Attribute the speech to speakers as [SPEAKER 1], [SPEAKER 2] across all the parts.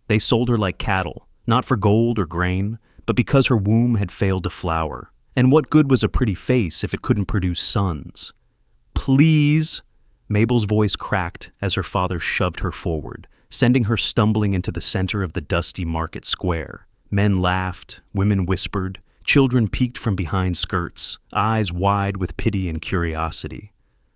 [SPEAKER 1] They sold her like cattle, not for gold or grain, but because her womb had failed to flower. And what good was a pretty face if it couldn't produce sons? Please! Mabel's voice cracked as her father shoved her forward, sending her stumbling into the center of the dusty market square. Men laughed, women whispered, children peeked from behind skirts, eyes wide with pity and curiosity.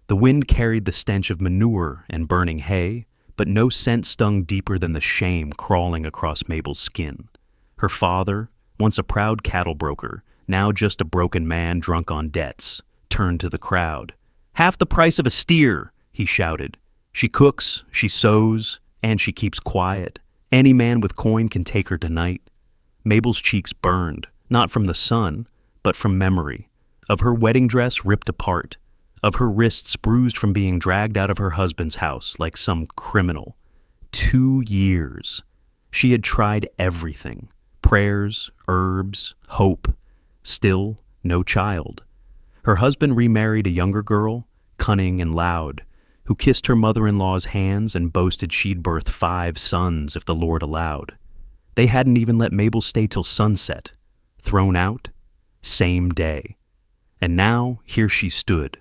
[SPEAKER 1] The wind carried the stench of manure and burning hay, but no scent stung deeper than the shame crawling across Mabel's skin. Her father, once a proud cattle broker, now just a broken man drunk on debts, turned to the crowd. "Half the price of a steer," he shouted. "She cooks, she sews, and she keeps quiet. Any man with coin can take her tonight." Mabel's cheeks burned, not from the sun, but from memory, of her wedding dress ripped apart, of her wrists bruised from being dragged out of her husband's house like some criminal. 2 years. She had tried everything. Prayers, herbs, hope. Still, no child. Her husband remarried a younger girl, cunning and loud, who kissed her mother-in-law's hands and boasted she'd birth 5 sons if the Lord allowed. They hadn't even let Mabel stay till sunset. Thrown out? Same day. And now, here she stood.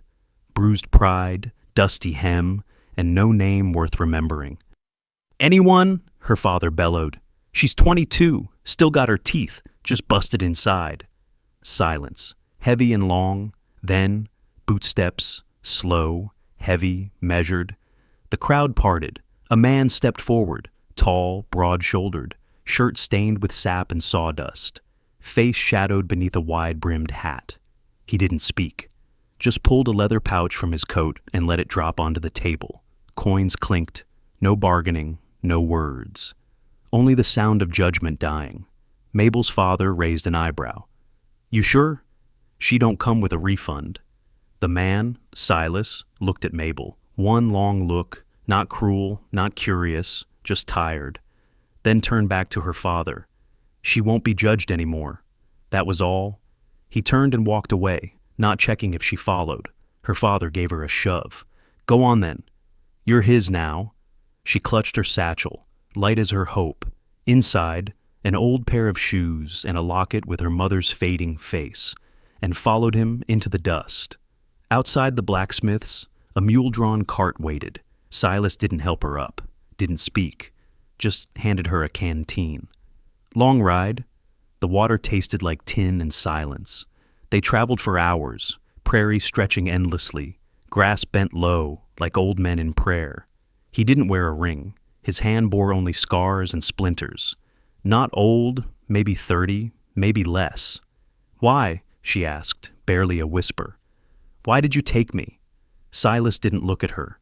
[SPEAKER 1] Bruised pride, dusty hem, and no name worth remembering. "Anyone?" her father bellowed. "She's 22, still got her teeth, just busted inside." Silence, heavy and long, then bootsteps, slow, heavy, measured. The crowd parted. A man stepped forward, tall, broad-shouldered, shirt stained with sap and sawdust, face shadowed beneath a wide-brimmed hat. He didn't speak, just pulled a leather pouch from his coat and let it drop onto the table. Coins clinked, no bargaining, no words. Only the sound of judgment dying. Mabel's father raised an eyebrow. "You sure? She don't come with a refund." The man, Silas, looked at Mabel. One long look, not cruel, not curious, just tired. Then turned back to her father. "She won't be judged anymore." That was all. He turned and walked away, not checking if she followed. Her father gave her a shove. "Go on then. You're his now." She clutched her satchel, light as her hope. Inside, an old pair of shoes and a locket with her mother's fading face, and followed him into the dust. Outside the blacksmith's, a mule-drawn cart waited. Silas didn't help her up, didn't speak, just handed her a canteen. Long ride. The water tasted like tin and silence. They traveled for hours, prairie stretching endlessly, grass bent low, like old men in prayer. He didn't wear a ring. His hand bore only scars and splinters. Not old, maybe 30, maybe less. "Why?" she asked, barely a whisper. "Why did you take me?" Silas didn't look at her.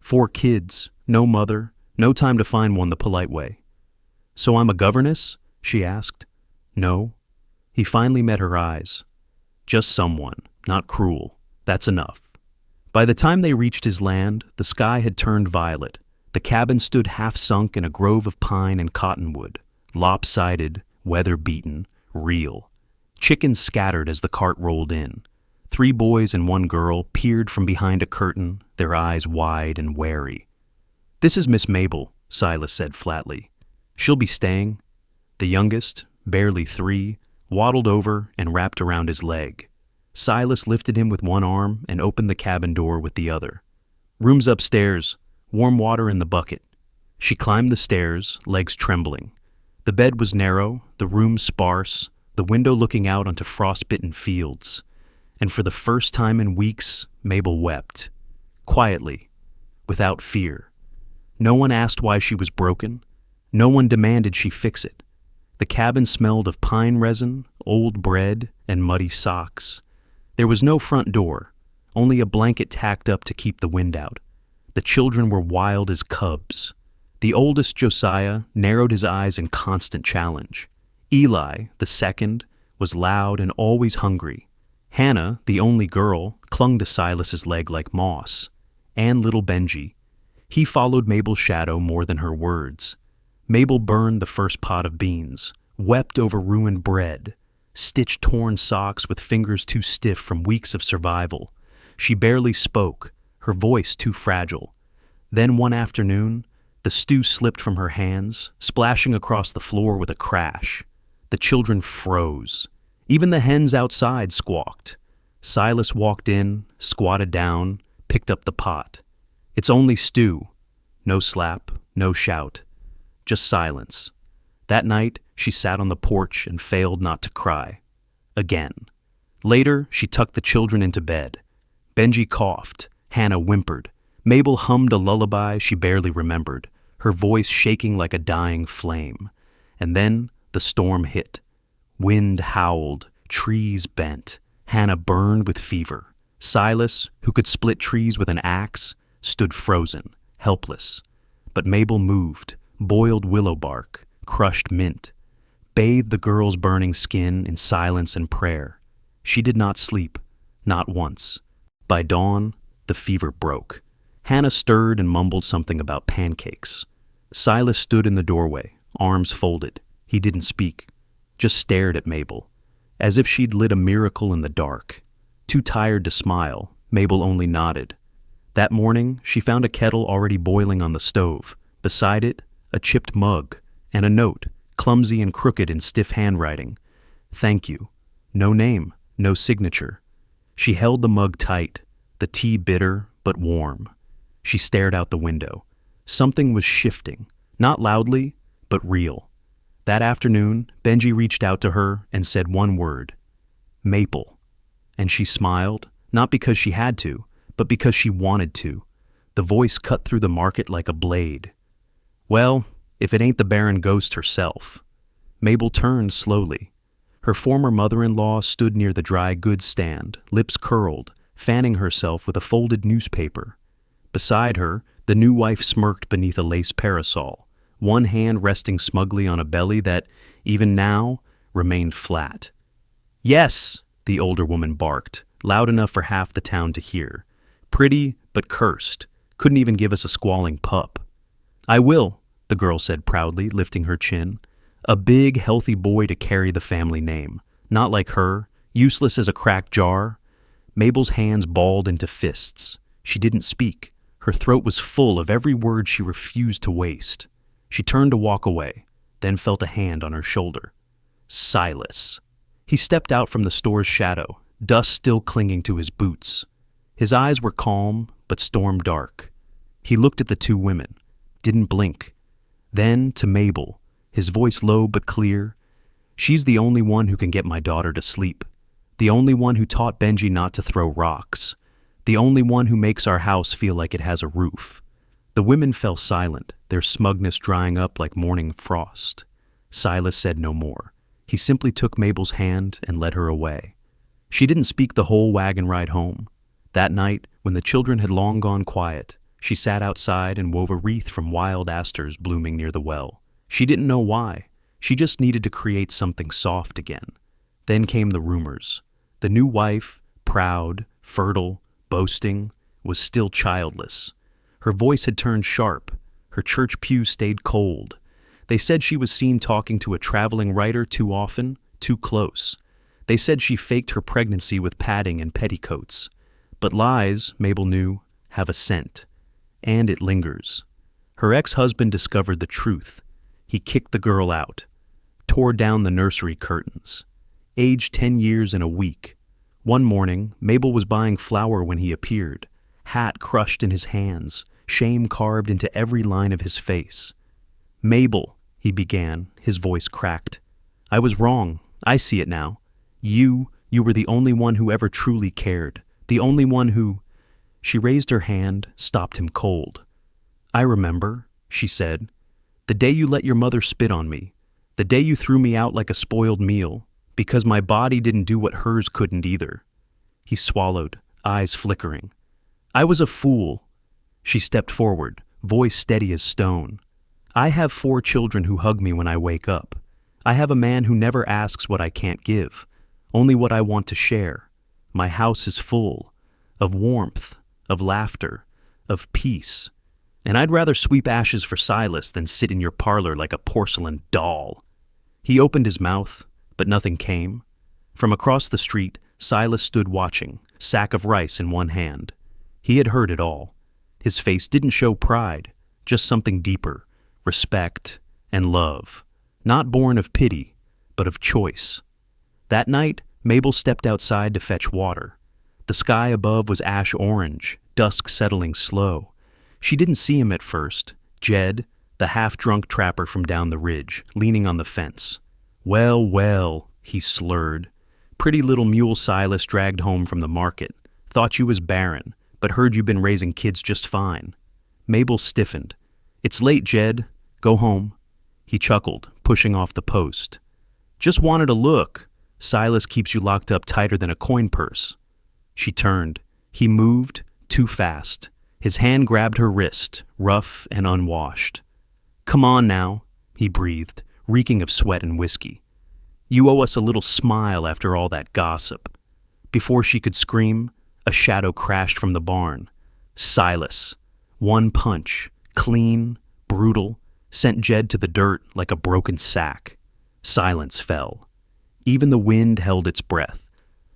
[SPEAKER 1] 4 kids, no mother, no time to find one the polite way. "So I'm a governess?" she asked. "No." He finally met her eyes. "Just someone, not cruel. That's enough." By the time they reached his land, the sky had turned violet. The cabin stood half-sunk in a grove of pine and cottonwood, lopsided, weather-beaten, real. Chickens scattered as the cart rolled in. 3 boys and 1 girl peered from behind a curtain, their eyes wide and wary. "This is Miss Mabel," Silas said flatly. "She'll be staying." The youngest, barely 3, waddled over and wrapped around his leg. Silas lifted him with one arm and opened the cabin door with the other. "Room's upstairs. Warm water in the bucket." She climbed the stairs, legs trembling. The bed was narrow, the room sparse, the window looking out onto frostbitten fields. And for the first time in weeks, Mabel wept. Quietly, without fear. No one asked why she was broken. No one demanded she fix it. The cabin smelled of pine resin, old bread, and muddy socks. There was no front door, only a blanket tacked up to keep the wind out. The children were wild as cubs. The oldest, Josiah, narrowed his eyes in constant challenge. Eli, the second, was loud and always hungry. Hannah, the only girl, clung to Silas's leg like moss. And little Benji. He followed Mabel's shadow more than her words. Mabel burned the first pot of beans, wept over ruined bread, stitched torn socks with fingers too stiff from weeks of survival. She barely spoke, her voice too fragile. Then one afternoon, The stew slipped from her hands, splashing across the floor with a crash. The children froze. Even the hens outside squawked. Silas walked in, squatted down, picked up the pot. It's only stew. No slap, no shout. Just silence. That night, she sat on the porch and failed not to cry. Again. Later, she tucked the children into bed. Benji coughed. Hannah whimpered. Mabel hummed a lullaby she barely remembered, her voice shaking like a dying flame. And then the storm hit. Wind howled, trees bent. Hannah burned with fever. Silas, who could split trees with an axe, stood frozen, helpless. But Mabel moved, boiled willow bark, crushed mint, bathed the girl's burning skin in silence and prayer. She did not sleep, not once. By dawn, the fever broke. Hannah stirred and mumbled something about pancakes. Silas stood in the doorway, arms folded. He didn't speak, just stared at Mabel, as if she'd lit a miracle in the dark. Too tired to smile, Mabel only nodded. That morning, she found a kettle already boiling on the stove. Beside it, a chipped mug, and a note, clumsy and crooked in stiff handwriting. Thank you. No name, no signature. She held the mug tight, the tea bitter but warm. She stared out the window. Something was shifting, not loudly, but real. That afternoon, Benji reached out to her and said one word, Maple. And she smiled, not because she had to, but because she wanted to. The voice cut through the market like a blade. Well, if it ain't the Barren ghost herself. Mabel turned slowly. Her former mother-in-law stood near the dry goods stand, lips curled, fanning herself with a folded newspaper. Beside her, the new wife smirked beneath a lace parasol, one hand resting smugly on a belly that, even now, remained flat. Yes, the older woman barked, loud enough for half the town to hear. Pretty, but cursed. Couldn't even give us a squalling pup. I will, the girl said proudly, lifting her chin. A big, healthy boy to carry the family name. Not like her, useless as a cracked jar. Mabel's hands balled into fists. She didn't speak. Her throat was full of every word she refused to waste. She turned to walk away, then felt a hand on her shoulder. Silas. He stepped out from the store's shadow, dust still clinging to his boots. His eyes were calm, but storm dark. He looked at the two women, didn't blink. Then to Mabel, his voice low but clear. She's the only one who can get my daughter to sleep. The only one who taught Benji not to throw rocks. The only one who makes our house feel like it has a roof. The women fell silent, their smugness drying up like morning frost. Silas said no more. He simply took Mabel's hand and led her away. She didn't speak the whole wagon ride home. That night, when the children had long gone quiet, she sat outside and wove a wreath from wild asters blooming near the well. She didn't know why. She just needed to create something soft again. Then came the rumors. The new wife, proud, fertile, boasting, was still childless. Her voice had turned sharp. Her church pew stayed cold. They said she was seen talking to a traveling writer too often, too close. They said she faked her pregnancy with padding and petticoats. But lies, Mabel knew, have a scent. And it lingers. Her ex-husband discovered the truth. He kicked the girl out, tore down the nursery curtains. Aged 10 years in a week. One morning, Mabel was buying flour when he appeared, hat crushed in his hands, shame carved into every line of his face. Mabel, he began, his voice cracked. I was wrong. I see it now. You were the only one who ever truly cared. The only one who... She raised her hand, stopped him cold. I remember, she said. The day you let your mother spit on me. The day you threw me out like a spoiled meal. Because my body didn't do what hers couldn't either. He swallowed, eyes flickering. I was a fool. She stepped forward, voice steady as stone. I have 4 children who hug me when I wake up. I have a man who never asks what I can't give, only what I want to share. My house is full of warmth, of laughter, of peace. And I'd rather sweep ashes for Silas than sit in your parlor like a porcelain doll. He opened his mouth, but nothing came. From across the street, Silas stood watching, sack of rice in one hand. He had heard it all. His face didn't show pride, just something deeper, respect and love, not born of pity, but of choice. That night, Mabel stepped outside to fetch water. The sky above was ash orange, dusk settling slow. She didn't see him at first, Jed, the half-drunk trapper from down the ridge, leaning on the fence. "Well, well," he slurred. "Pretty little mule Silas dragged home from the market. Thought you was Barren, but heard you been raising kids just fine." Mabel stiffened. "It's late, Jed. Go home." He chuckled, pushing off the post. "Just wanted a look. Silas keeps you locked up tighter than a coin purse." She turned. He moved, too fast. His hand grabbed her wrist, rough and unwashed. "Come on now," he breathed, reeking of sweat and whiskey. "You owe us a little smile after all that gossip." Before she could scream, a shadow crashed from the barn. Silas. One punch, clean, brutal, sent Jed to the dirt like a broken sack. Silence fell. Even the wind held its breath.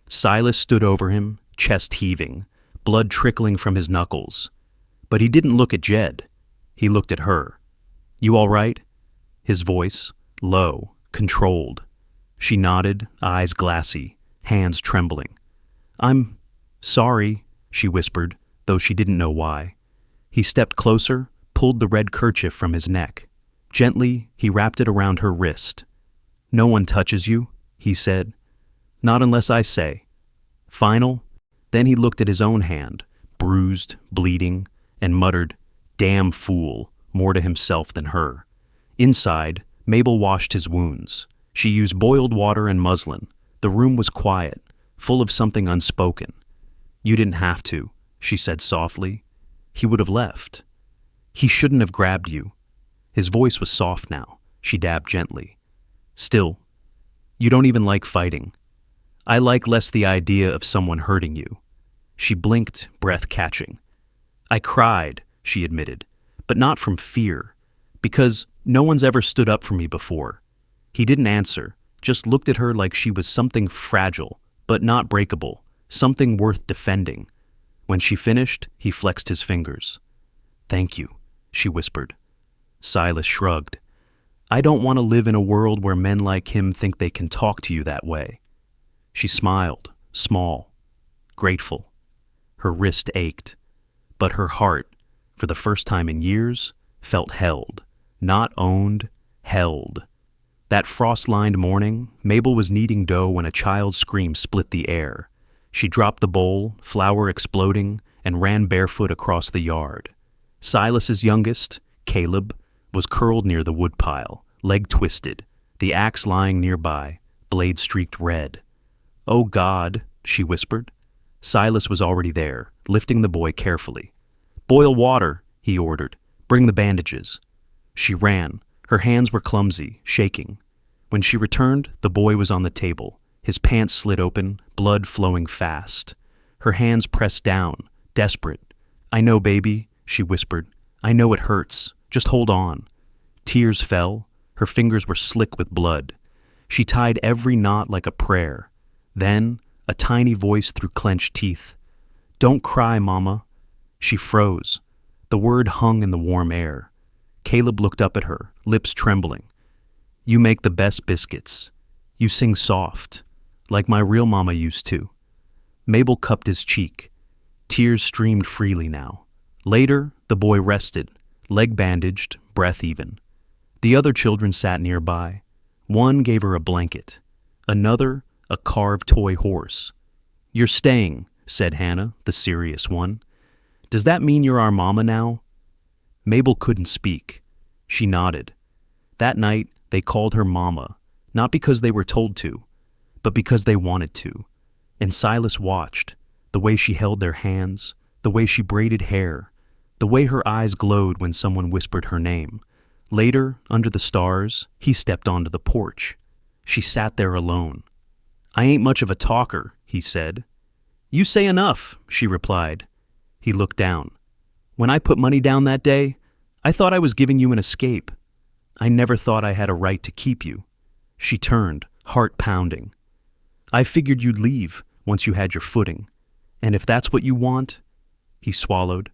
[SPEAKER 1] Silas stood over him, chest heaving, blood trickling from his knuckles. But he didn't look at Jed. He looked at her. "You all right?" His voice, low, controlled. She nodded, eyes glassy, hands trembling. "I'm sorry," she whispered, though she didn't know why. He stepped closer, pulled the red kerchief from his neck. Gently, he wrapped it around her wrist. "No one touches you," he said. "Not unless I say." Final. Then he looked at his own hand, bruised, bleeding, and muttered, "Damn fool," more to himself than her. Inside, Mabel washed his wounds. She used boiled water and muslin. The room was quiet, full of something unspoken. "You didn't have to," she said softly. "He would have left. He shouldn't have grabbed you." His voice was soft now. She dabbed gently. "Still, you don't even like fighting. I like less the idea of someone hurting you." She blinked, breath catching. "I cried," she admitted, "but not from fear, because no one's ever stood up for me before." He didn't answer, just looked at her like she was something fragile, but not breakable, something worth defending. When she finished, he flexed his fingers. "Thank you," she whispered. Silas shrugged. "I don't want to live in a world where men like him think they can talk to you that way." She smiled, small, grateful. Her wrist ached, but her heart, for the first time in years, felt held, not owned, held. That frost-lined morning, Mabel was kneading dough when a child's scream split the air. She dropped the bowl, flour exploding, and ran barefoot across the yard. Silas's youngest, Caleb, was curled near the woodpile, leg twisted, the axe lying nearby, blade streaked red. "Oh God," she whispered. Silas was already there, lifting the boy carefully. "Boil water," he ordered. "Bring the bandages." She ran. Her hands were clumsy, shaking. When she returned, the boy was on the table, his pants slit open, blood flowing fast. Her hands pressed down, desperate. "I know, baby," she whispered. "I know it hurts. Just hold on." Tears fell. Her fingers were slick with blood. She tied every knot like a prayer. Then, a tiny voice through clenched teeth. "Don't cry, Mama." She froze. The word hung in the warm air. Caleb looked up at her, lips trembling. "You make the best biscuits. You sing soft, like my real mama used to." Mabel cupped his cheek. Tears streamed freely now. Later, the boy rested, leg bandaged, breath even. The other children sat nearby. One gave her a blanket. Another, a carved toy horse. "You're staying," said Hannah, the serious one. "Does that mean you're our mama now?" Mabel couldn't speak. She nodded. That night, they called her Mama, not because they were told to, but because they wanted to. And Silas watched, the way she held their hands, the way she braided hair, the way her eyes glowed when someone whispered her name. Later, under the stars, he stepped onto the porch. She sat there alone. "I ain't much of a talker," he said. "You say enough," she replied. He looked down. "When I put money down that day, I thought I was giving you an escape. I never thought I had a right to keep you." She turned, heart pounding. "I figured you'd leave once you had your footing. And if that's what you want," he swallowed,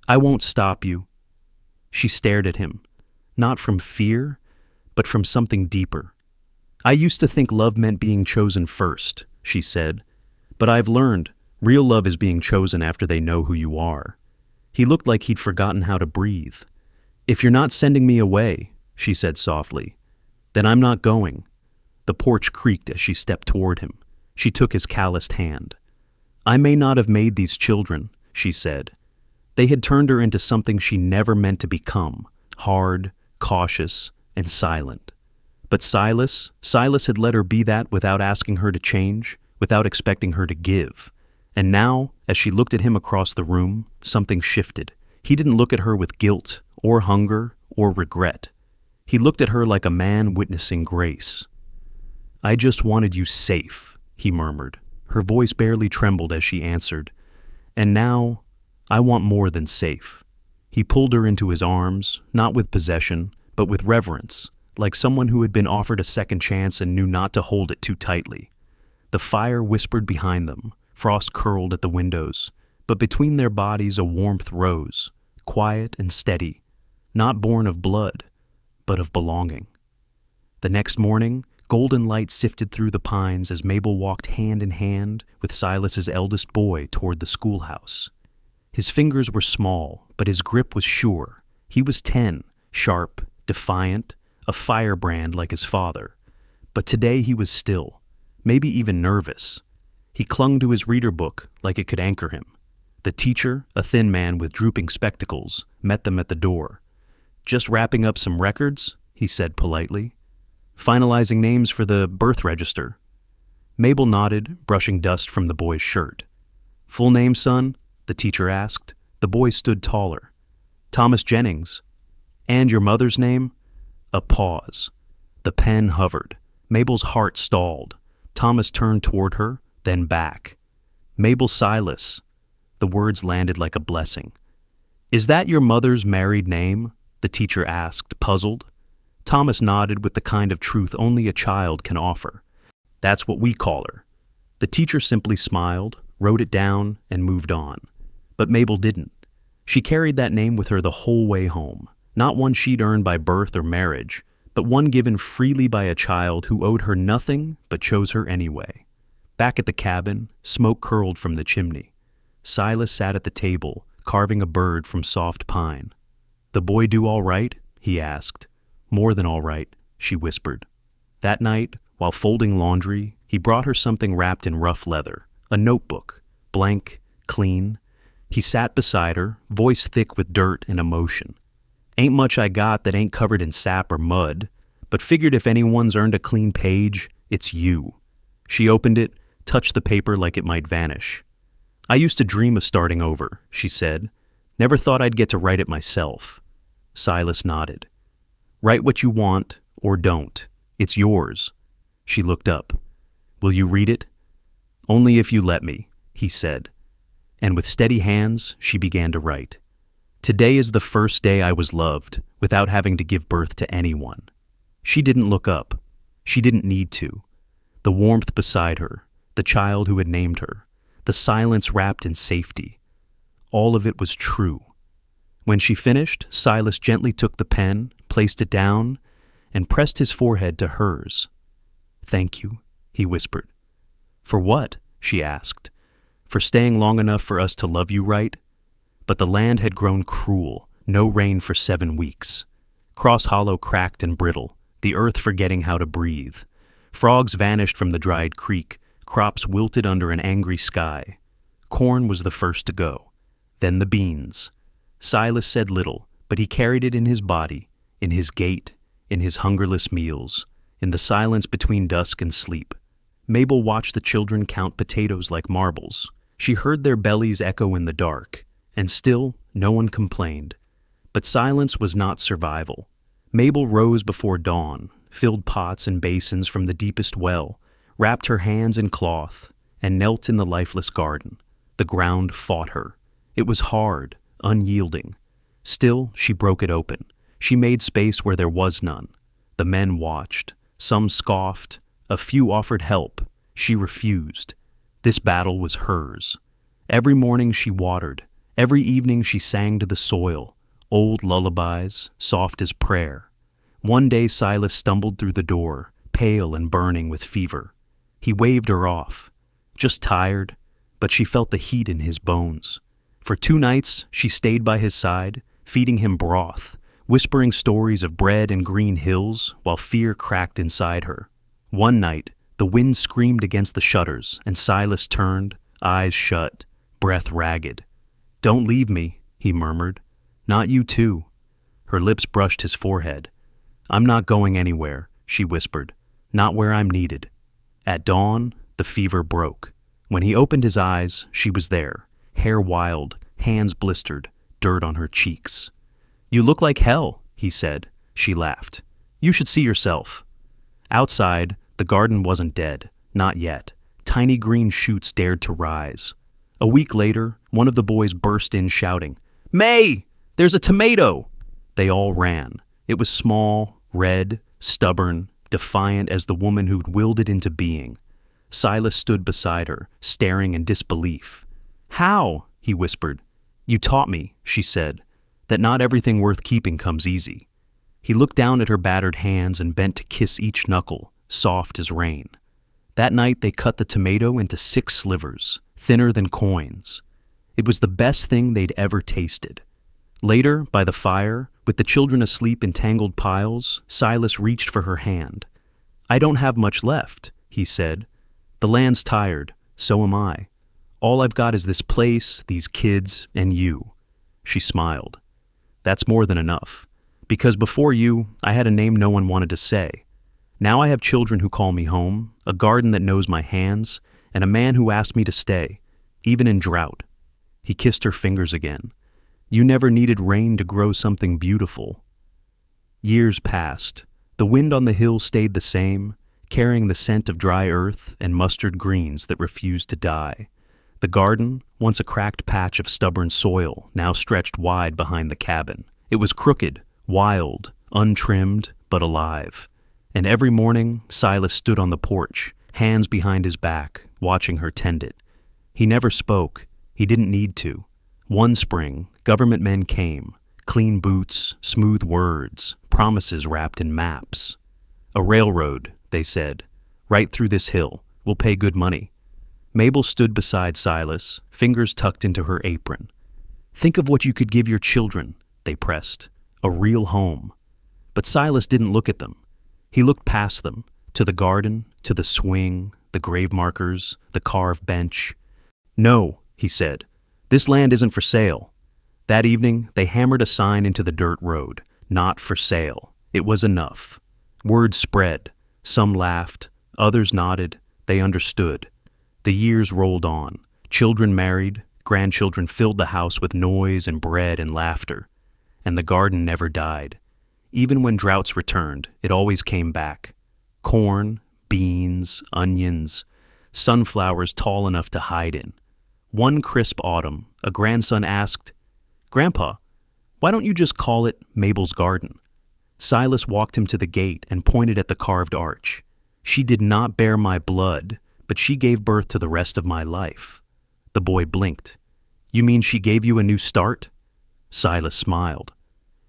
[SPEAKER 1] "I won't stop you." She stared at him, not from fear, but from something deeper. "I used to think love meant being chosen first," she said, "but I've learned real love is being chosen after they know who you are." He looked like he'd forgotten how to breathe. "If you're not sending me away," she said softly, "then I'm not going." The porch creaked as she stepped toward him. She took his calloused hand. "I may not have made these children," she said. They had turned her into something she never meant to become, hard, cautious, and silent. But Silas had let her be that without asking her to change, without expecting her to give. And now, as she looked at him across the room, something shifted. He didn't look at her with guilt, or hunger, or regret. He looked at her like a man witnessing grace. "I just wanted you safe," he murmured. Her voice barely trembled as she answered. "And now, I want more than safe." He pulled her into his arms, not with possession, but with reverence, like someone who had been offered a second chance and knew not to hold it too tightly. The fire whispered behind them, frost curled at the windows, but between their bodies a warmth rose, quiet and steady, not born of blood, but of belonging. The next morning, golden light sifted through the pines as Mabel walked hand in hand with Silas's eldest boy toward the schoolhouse. His fingers were small, but his grip was sure. He was 10, sharp, defiant, a firebrand like his father. But today he was still, maybe even nervous. He clung to his reader book like it could anchor him. The teacher, a thin man with drooping spectacles, met them at the door. "Just wrapping up some records," he said politely. "Finalizing names for the birth register." Mabel nodded, brushing dust from the boy's shirt. "Full name, son?" the teacher asked. The boy stood taller. "Thomas Jennings." "And your mother's name?" A pause. The pen hovered. Mabel's heart stalled. Thomas turned toward her, then back. "Mabel Silas." The words landed like a blessing. "Is that your mother's married name?" the teacher asked, puzzled. Thomas nodded with the kind of truth only a child can offer. "That's what we call her." The teacher simply smiled, wrote it down, and moved on. But Mabel didn't. She carried that name with her the whole way home. Not one she'd earned by birth or marriage, but one given freely by a child who owed her nothing but chose her anyway. Back at the cabin, smoke curled from the chimney. Silas sat at the table, carving a bird from soft pine. "The boy do all right?" he asked. "More than all right," she whispered. That night, while folding laundry, he brought her something wrapped in rough leather, a notebook, blank, clean. He sat beside her, voice thick with dirt and emotion. "Ain't much I got that ain't covered in sap or mud, but figured if anyone's earned a clean page, it's you." She opened it, touched the paper like it might vanish. "I used to dream of starting over," she said. "Never thought I'd get to write it myself." Silas nodded. "Write what you want, or don't. It's yours." She looked up. "Will you read it?" "Only if you let me," he said. And with steady hands, she began to write. "Today is the first day I was loved, without having to give birth to anyone." She didn't look up. She didn't need to. The warmth beside her, the child who had named her, the silence wrapped in safety. All of it was true. When she finished, Silas gently took the pen, placed it down, and pressed his forehead to hers. "Thank you," he whispered. "For what?" she asked. "For staying long enough for us to love you right?" But the land had grown cruel, no rain for 7 weeks. Cross Hollow cracked and brittle, the earth forgetting how to breathe. Frogs vanished from the dried creek, crops wilted under an angry sky. Corn was the first to go, then the beans. Silas said little, but he carried it in his body, in his gait, in his hungerless meals, in the silence between dusk and sleep. Mabel watched the children count potatoes like marbles. She heard their bellies echo in the dark, and still no one complained. But silence was not survival. Mabel rose before dawn, filled pots and basins from the deepest well, wrapped her hands in cloth, and knelt in the lifeless garden. The ground fought her. It was hard, unyielding. Still, she broke it open. She made space where there was none. The men watched. Some scoffed. A few offered help. She refused. This battle was hers. Every morning she watered. Every evening she sang to the soil, old lullabies, soft as prayer. One day Silas stumbled through the door, pale and burning with fever. He waved her off. Just tired, but she felt the heat in his bones. For 2 nights, she stayed by his side, feeding him broth, whispering stories of bread and green hills while fear cracked inside her. One night, the wind screamed against the shutters, and Silas turned, eyes shut, breath ragged. "Don't leave me," he murmured. "Not you too." Her lips brushed his forehead. "I'm not going anywhere," she whispered. "Not where I'm needed." At dawn, the fever broke. When he opened his eyes, she was there, hair wild, hands blistered, dirt on her cheeks. "You look like hell," he said. She laughed. "You should see yourself." Outside, the garden wasn't dead, not yet. Tiny green shoots dared to rise. A week later, one of the boys burst in shouting, "May! There's a tomato!" They all ran. It was small, red, stubborn, defiant as the woman who'd willed it into being. Silas stood beside her, staring in disbelief. "How?" he whispered. "You taught me," she said, "that not everything worth keeping comes easy." He looked down at her battered hands and bent to kiss each knuckle, soft as rain. That night they cut the tomato into 6 slivers, thinner than coins. It was the best thing they'd ever tasted. Later, by the fire, with the children asleep in tangled piles, Silas reached for her hand. "I don't have much left," he said. "The land's tired, so am I. All I've got is this place, these kids, and you." She smiled. "That's more than enough. Because before you, I had a name no one wanted to say. Now I have children who call me home, a garden that knows my hands, and a man who asked me to stay, even in drought." He kissed her fingers again. "You never needed rain to grow something beautiful." Years passed. The wind on the hill stayed the same, carrying the scent of dry earth and mustard greens that refused to die. The garden, once a cracked patch of stubborn soil, now stretched wide behind the cabin. It was crooked, wild, untrimmed, but alive. And every morning, Silas stood on the porch, hands behind his back, watching her tend it. He never spoke. He didn't need to. One spring, government men came, clean boots, smooth words, promises wrapped in maps. "A railroad," they said, "right through this hill. We'll pay good money." Mabel stood beside Silas, fingers tucked into her apron. "Think of what you could give your children," they pressed. "A real home." But Silas didn't look at them. He looked past them, to the garden, to the swing, the grave markers, the carved bench. "No," he said, "this land isn't for sale." That evening, they hammered a sign into the dirt road. Not for sale. It was enough. Word spread. Some laughed. Others nodded. They understood. The years rolled on. Children married. Grandchildren filled the house with noise and bread and laughter. And the garden never died. Even when droughts returned, it always came back. Corn, beans, onions, sunflowers tall enough to hide in. One crisp autumn, a grandson asked, "Grandpa, why don't you just call it Mabel's garden?" Silas walked him to the gate and pointed at the carved arch. "She did not bear my blood, but she gave birth to the rest of my life." The boy blinked. "You mean she gave you a new start?" Silas smiled.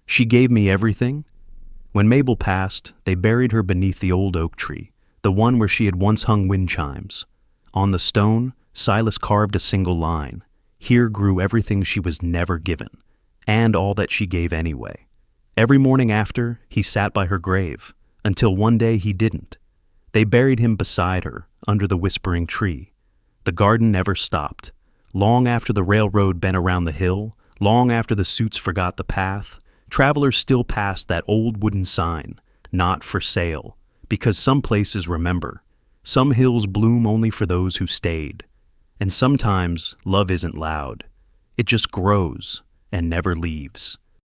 [SPEAKER 1] "She gave me everything." When Mabel passed, they buried her beneath the old oak tree, the one where she had once hung wind chimes. On the stone, Silas carved a single line. Here grew everything she was never given, and all that she gave anyway. Every morning after, he sat by her grave, until one day he didn't. They buried him beside her, under the whispering tree. The garden never stopped. Long after the railroad bent around the hill, long after the suits forgot the path, travelers still passed that old wooden sign, "Not for sale," because some places remember. Some hills bloom only for those who stayed. And sometimes love isn't loud. It just grows and never leaves.